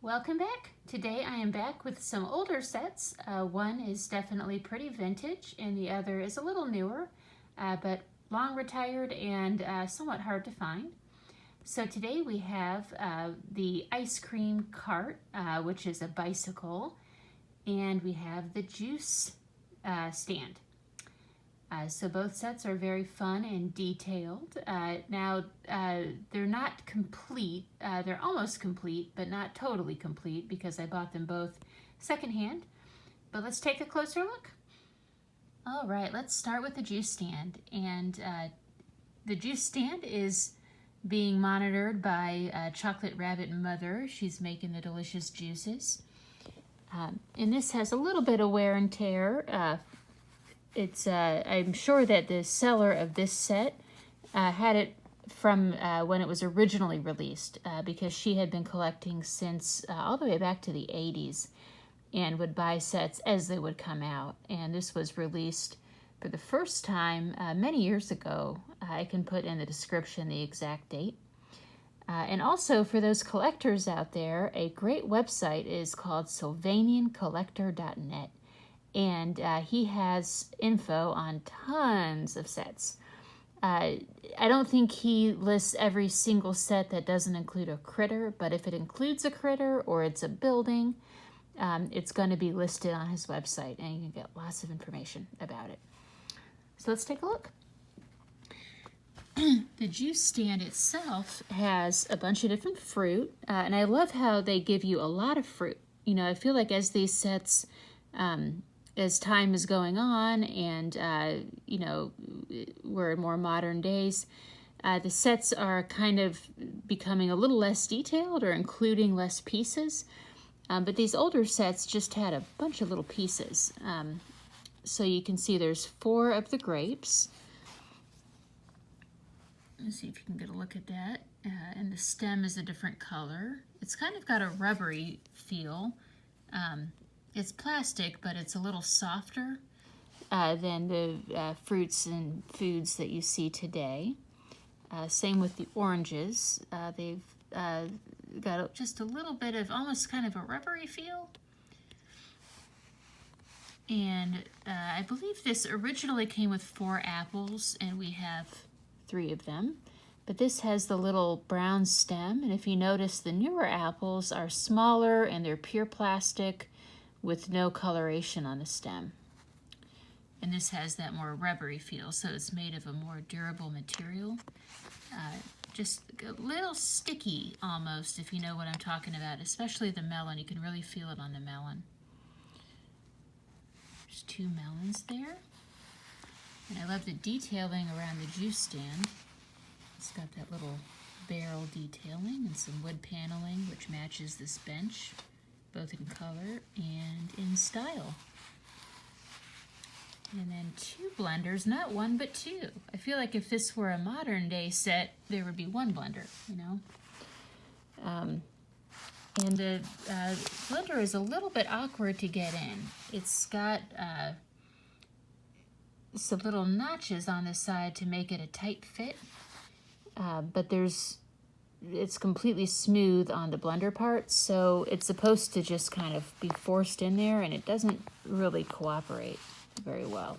Welcome back. Today I am back with some older sets. One is definitely pretty vintage and the other is a little newer, but long retired and somewhat hard to find. So today we have the ice cream cart, which is a bicycle, and we have the juice stand. So both sets are very fun and detailed. Now, they're not complete. They're almost complete, but not totally complete because I bought them both secondhand. But let's take a closer look. All right, let's start with the juice stand. And the juice stand is being monitored by Chocolate Rabbit Mother. She's making the delicious juices. And this has a little bit of wear and tear. I'm sure that the seller of this set had it from when it was originally released because she had been collecting since all the way back to the 80s and would buy sets as they would come out. And this was released for the first time many years ago. I can put in the description the exact date. And also for those collectors out there, a great website is called Sylvaniancollector.net. And he has info on tons of sets. I don't think he lists every single set that doesn't include a critter, but if it includes a critter or it's a building, it's going to be listed on his website, and you can get lots of information about it. So let's take a look. The juice stand itself has a bunch of different fruit, and I love how they give you a lot of fruit. You know, I feel like as these sets... as time is going on and, we're in more modern days, the sets are kind of becoming a little less detailed or including less pieces. But these older sets just had a bunch of little pieces. So you can see there's 4 of the grapes. Let's see if you can get a look at that. And the stem is a different color. It's kind of got a rubbery feel. It's plastic, but it's a little softer than the fruits and foods that you see today. Same with the oranges. They've got just a little bit of almost kind of a rubbery feel. And I believe this originally came with 4 apples, and we have 3 of them. But this has the little brown stem, and if you notice, the newer apples are smaller and they're pure plastic, with no coloration on the stem. And this has that more rubbery feel, so it's made of a more durable material. Just a little sticky almost, if you know what I'm talking about, especially the melon. You can really feel it on the melon. There's 2 melons there. And I love the detailing around the juice stand. It's got that little barrel detailing and some wood paneling, which matches this bench, both in color and in style. And then 2 blenders, not 1 but 2. I feel like if this were a modern day set, there would be 1 blender, you know. And the blender is a little bit awkward to get in. It's got some little notches on the side to make it a tight fit, but it's completely smooth on the blender part, so it's supposed to just kind of be forced in there, and it doesn't really cooperate very well.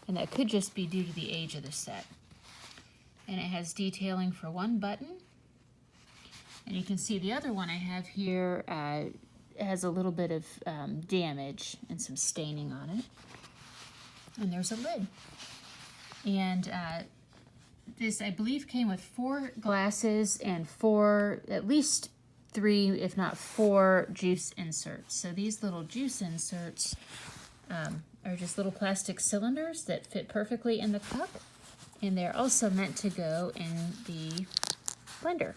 And that could just be due to the age of the set. And it has detailing for 1 button. And you can see the other one I have here has a little bit of damage and some staining on it. And there's a lid. And this, I believe, came with 4 glasses and at least 3, if not 4, juice inserts. So these little juice inserts are just little plastic cylinders that fit perfectly in the cup, and they're also meant to go in the blender.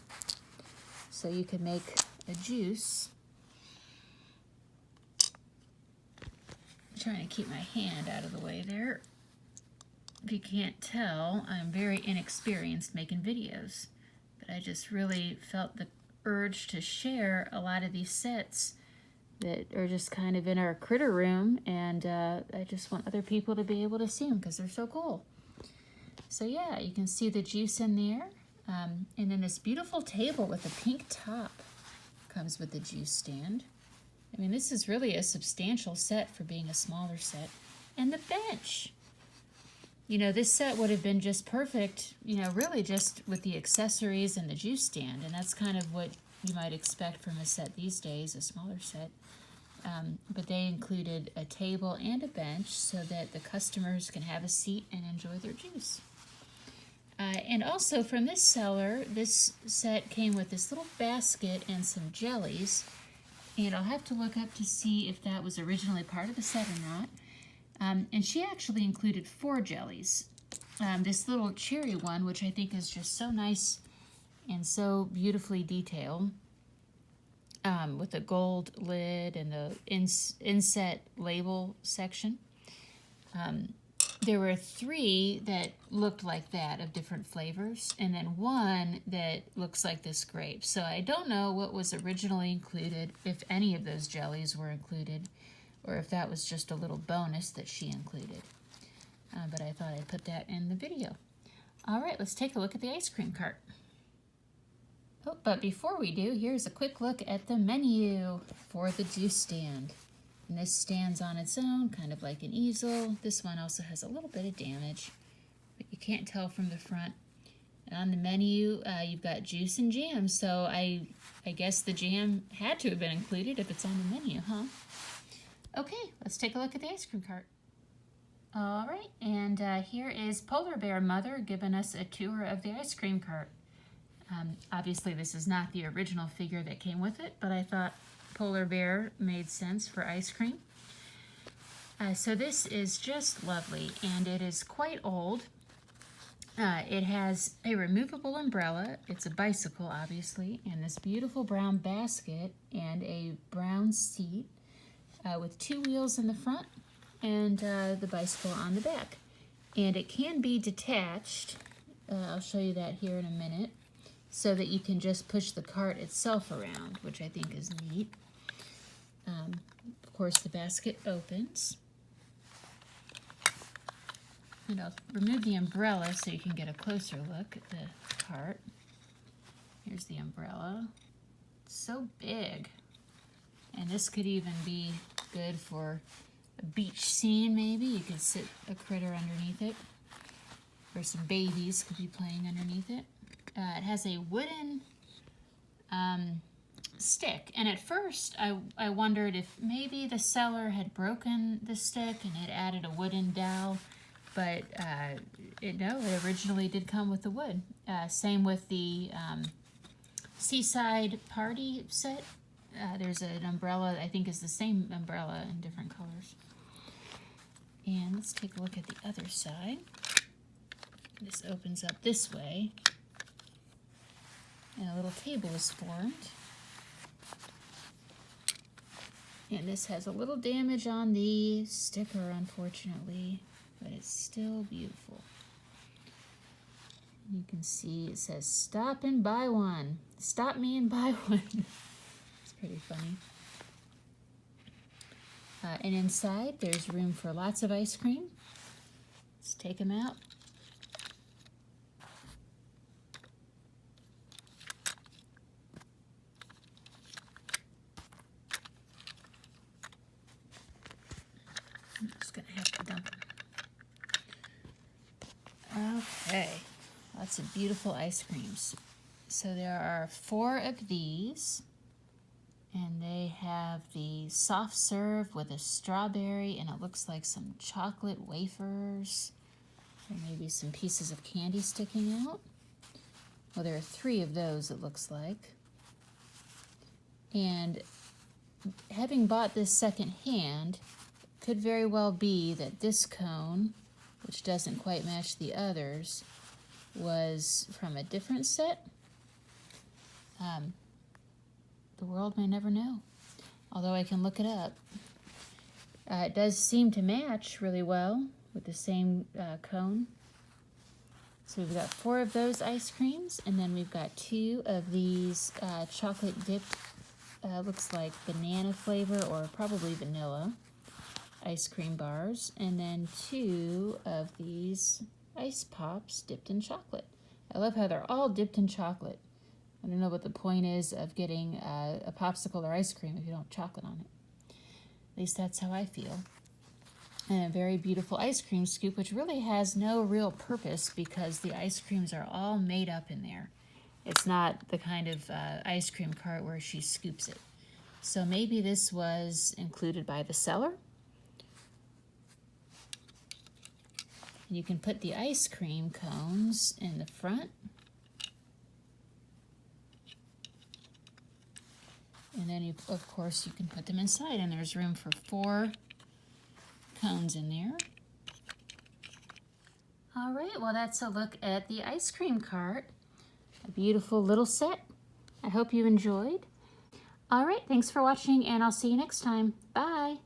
So you can make a juice. I'm trying to keep my hand out of the way there. If you can't tell, I'm very inexperienced making videos, but I just really felt the urge to share a lot of these sets that are just kind of in our critter room, and I just want other people to be able to see them because they're so cool. So yeah, you can see the juice in there, and then this beautiful table with a pink top. Comes with the juice stand. I mean, this is really a substantial set for being a smaller set. And the bench. You know, this set would have been just perfect, you know, really just with the accessories and the juice stand. And that's kind of what you might expect from a set these days, a smaller set. But they included a table and a bench so that the customers can have a seat and enjoy their juice. And also from this seller, this set came with this little basket and some jellies. And I'll have to look up to see if that was originally part of the set or not. And she actually included 4 jellies. This little cherry one, which I think is just so nice and so beautifully detailed, with a gold lid and the inset label section. There were 3 that looked like that of different flavors, and then 1 that looks like this grape. So I don't know what was originally included, if any of those jellies were included, or if that was just a little bonus that she included. But I thought I'd put that in the video. All right, let's take a look at the ice cream cart. Oh, but before we do, here's a quick look at the menu for the juice stand. And this stands on its own, kind of like an easel. This one also has a little bit of damage, but you can't tell from the front. And on the menu, you've got juice and jam, so I guess the jam had to have been included if it's on the menu, huh? Okay, let's take a look at the ice cream cart. All right, and here is Polar Bear Mother giving us a tour of the ice cream cart. Obviously, this is not the original figure that came with it, but I thought Polar Bear made sense for ice cream. So this is just lovely, and it is quite old. It has a removable umbrella. It's a bicycle, obviously, and this beautiful brown basket and a brown seat with 2 wheels in the front and the bicycle on the back. And it can be detached. I'll show you that here in a minute, so that you can just push the cart itself around, which I think is neat. Of course, the basket opens. And I'll remove the umbrella so you can get a closer look at the cart. Here's the umbrella. It's so big. And this could even be good for a beach scene, maybe. You could sit a critter underneath it. Or some babies could be playing underneath it. It has a wooden stick, and at first I wondered if maybe the seller had broken the stick and had added a wooden dowel, but no, it originally did come with the wood. Same with the Seaside Party set. There's an umbrella, I think is the same umbrella in different colors. And let's take a look at the other side. This opens up this way. And a little table is formed. And this has a little damage on the sticker, unfortunately, but it's still beautiful. You can see it says, "Stop and buy one. Stop me and buy one." It's pretty funny. And inside, there's room for lots of ice cream. Let's take them out. I'm just going to have to dump them. Okay, lots of beautiful ice creams. So there are 4 of these, and they have the soft serve with a strawberry, and it looks like some chocolate wafers, and maybe some pieces of candy sticking out. Well, there are 3 of those, it looks like. And having bought this secondhand, could very well be that this cone, which doesn't quite match the others, was from a different set. The world may never know, although I can look it up. It does seem to match really well with the same cone. So we've got 4 of those ice creams, and then we've got 2 of these chocolate dipped, looks like banana flavor or probably vanilla ice cream bars, and then 2 of these ice pops dipped in chocolate. I love how they're all dipped in chocolate. I don't know what the point is of getting a popsicle or ice cream if you don't have chocolate on it. At least that's how I feel. And a very beautiful ice cream scoop, which really has no real purpose because the ice creams are all made up in there. It's not the kind of ice cream cart where she scoops it. So maybe this was included by the seller. You can put the ice cream cones in the front. And then, of course, you can put them inside, and there's room for 4 cones in there. All right, well, that's a look at the ice cream cart. A beautiful little set. I hope you enjoyed. All right, thanks for watching, and I'll see you next time. Bye.